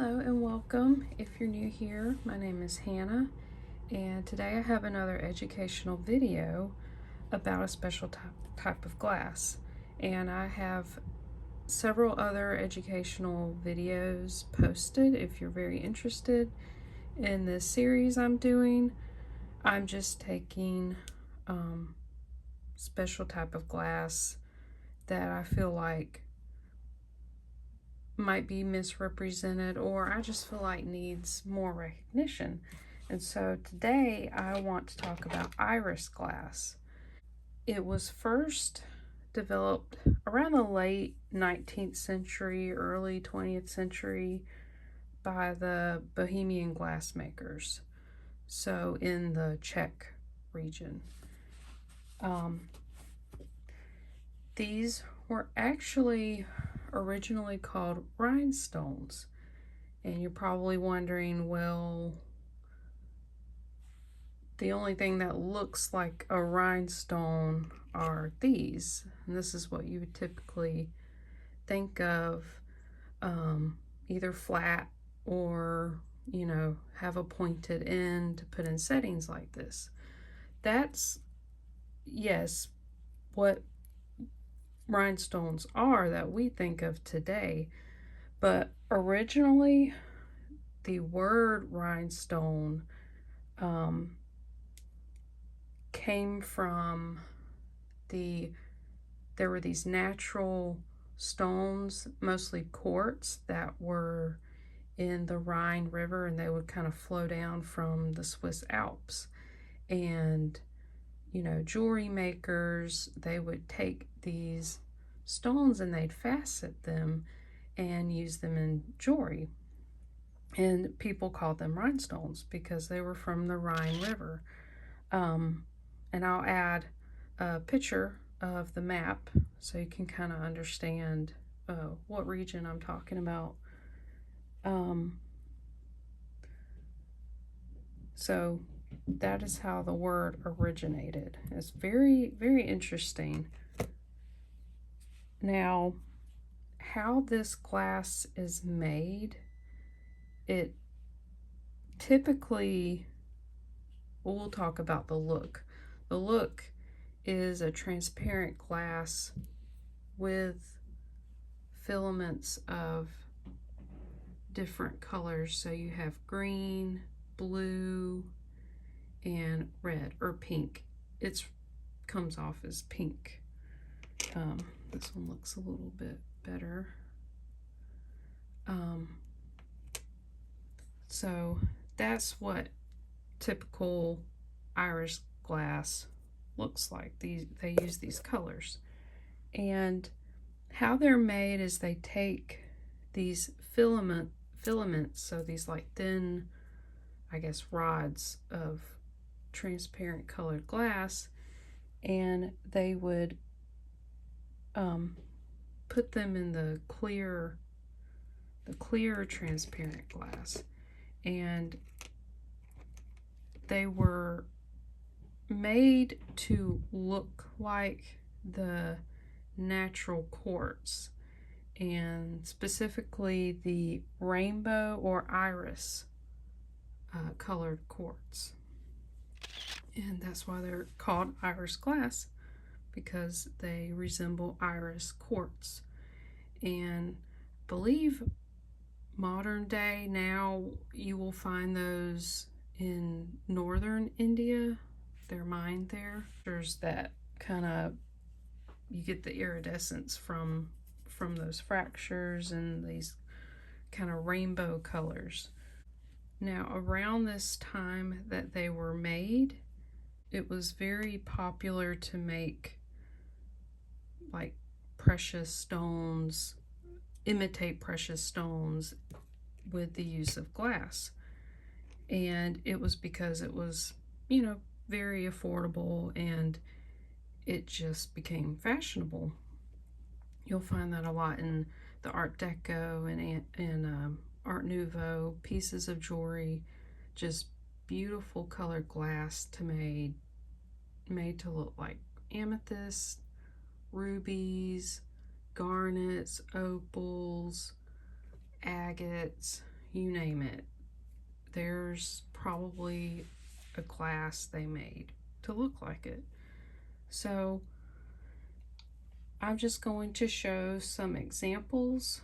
Hello and welcome. If you're new here, my name is Hannah, and today I have another educational video about a special type of glass. And I have several other educational videos posted if you're very interested in this series I'm doing. I'm just taking special type of glass that I feel like might be misrepresented, or I just feel like needs more recognition. And so today I want to talk about iris glass. It was first developed around the late 19th century, early 20th century by the Bohemian glassmakers, so in the Czech region. These were actually originally called rhinestones. And you're probably wondering, well, the only thing that looks like a rhinestone are these. And this is what you would typically think of, either flat or, have a pointed end to put in settings like this. That's, yes, what rhinestones are that we think of today. But originally, the word rhinestone came from there were these natural stones, mostly quartz, that were in the Rhine River, and they would kind of flow down from the Swiss Alps. And jewelry makers, they would take these stones and they'd facet them and use them in jewelry. And people called them rhinestones because they were from the Rhine River. And I'll add a picture of the map so you can kind of understand what region I'm talking about. So that is how the word originated. It's very, very interesting. Now, how this glass is made, it typically, we'll talk about the look. The look is a transparent glass with filaments of different colors. So you have green, blue, and red, or pink. It comes off as pink. This one looks a little bit better. So that's what typical iris glass looks like. They use these colors. And how they're made is they take these filaments, so these like thin, I guess, rods of transparent colored glass, and they would put them in the clear transparent glass, and they were made to look like the natural quartz, and specifically the rainbow or iris colored quartz. And that's why they're called iris glass, because they resemble iris quartz. And I believe modern day now you will find those in northern India. They're mined there. There's that kind of, you get the iridescence from those fractures and these kind of rainbow colors. Now, around this time that they were made, it was very popular to make like precious stones, imitate precious stones with the use of glass. And it was because it was, very affordable, and it just became fashionable. You'll find that a lot in the Art Deco and Art Nouveau pieces of jewelry, just beautiful colored glass made to look like amethyst, rubies, garnets, opals, agates, you name it. There's probably a glass they made to look like it. So I'm just going to show some examples.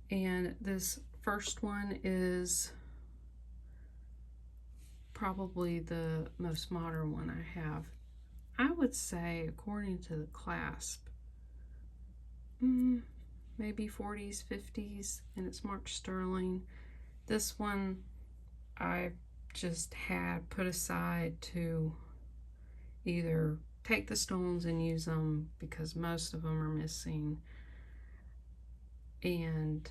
And this first one is probably the most modern one I have. I would say, according to the clasp, maybe 40s, 50s, and it's marked sterling. This one I just had put aside to either take the stones and use them because most of them are missing, and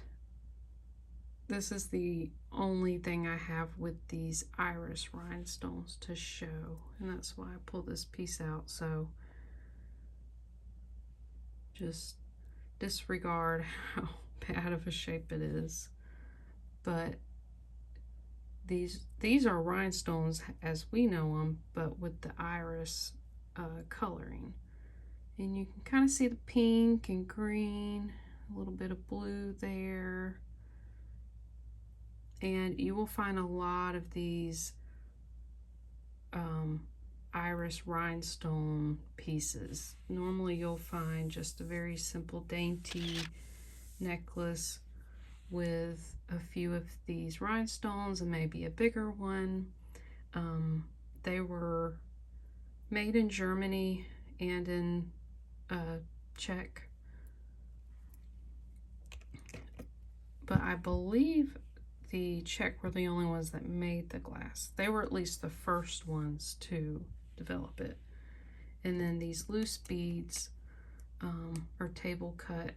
this is the only thing I have with these iris rhinestones to show, and that's why I pulled this piece out. So just disregard how bad of a shape it is. But these are rhinestones as we know them, but with the iris coloring. And you can kind of see the pink and green, a little bit of blue there. And you will find a lot of these iris rhinestone pieces. Normally you'll find just a very simple dainty necklace with a few of these rhinestones and maybe a bigger one. They were made in Germany and in Czech, but I believe the Czech were the only ones that made the glass. They were at least the first ones to develop it. And then these loose beads are table cut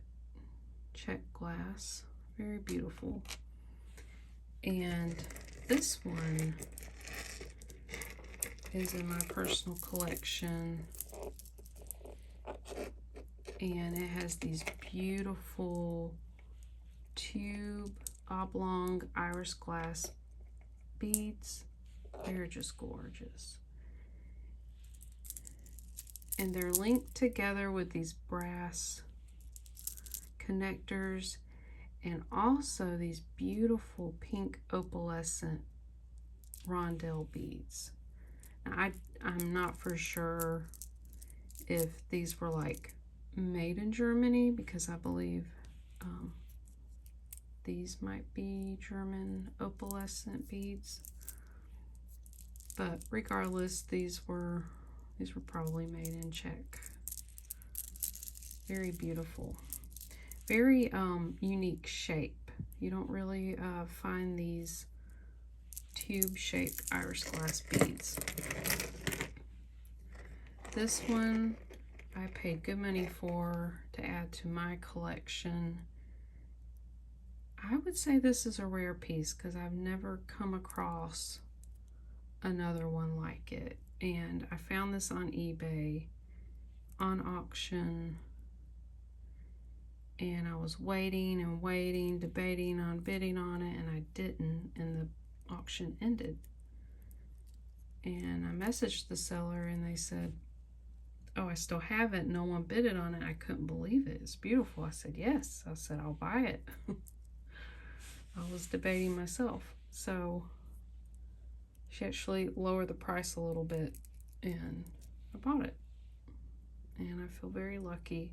Czech glass, very beautiful. And this one is in my personal collection, and it has these beautiful tube oblong iris glass beads. They're just gorgeous, and they're linked together with these brass connectors and also these beautiful pink opalescent rondelle beads. Now, I'm not for sure if these were like made in Germany, because I believe these might be German opalescent beads, but regardless, these were probably made in Czech. Very beautiful, very unique shape. You don't really find these tube-shaped iris glass beads. This one I paid good money for to add to my collection. I would say this is a rare piece because I've never come across another one like it. And I found this on eBay on auction, and I was waiting and waiting, debating on bidding on it, and I didn't, and the auction ended. And I messaged the seller and they said, oh, I still have it. No one bidded on it. I couldn't believe it. It's beautiful. I said, yes. I said, I'll buy it. I was debating myself. So she actually lowered the price a little bit and I bought it. And I feel very lucky.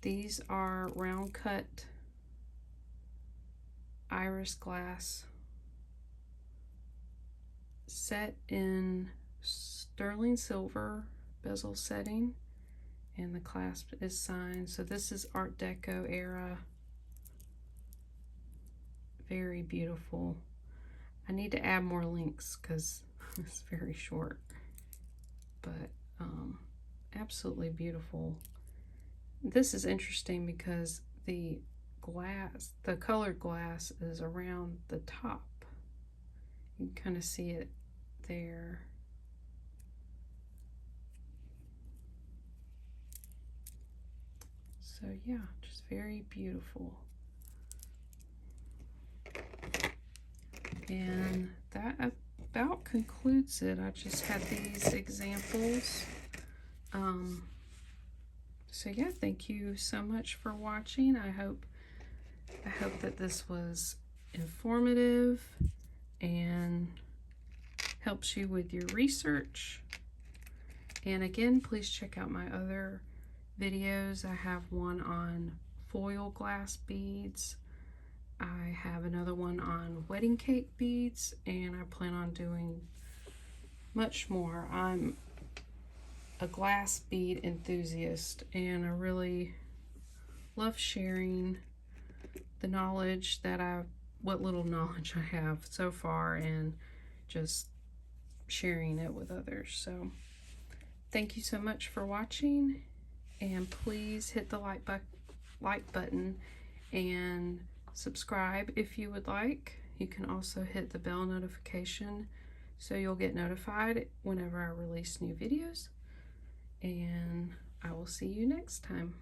These are round cut iris glass set in sterling silver bezel setting, and the clasp is signed. So this is Art Deco era. Very beautiful. I need to add more links because it's very short, but absolutely beautiful. This is interesting because the colored glass is around the top. You can kind of see it there. So yeah, just very beautiful. And that about concludes it. I just had these examples. So yeah, thank you so much for watching. I hope I hope that this was informative and helps you with your research. And again, please check out my other videos. I have one on foil glass beads. I have another one on wedding cake beads, and I plan on doing much more. I'm a glass bead enthusiast, and I really love sharing the knowledge that what little knowledge I have so far, and just sharing it with others. So thank you so much for watching, and please hit the like button and subscribe if you would like. You can also hit the bell notification so you'll get notified whenever I release new videos, and I will see you next time.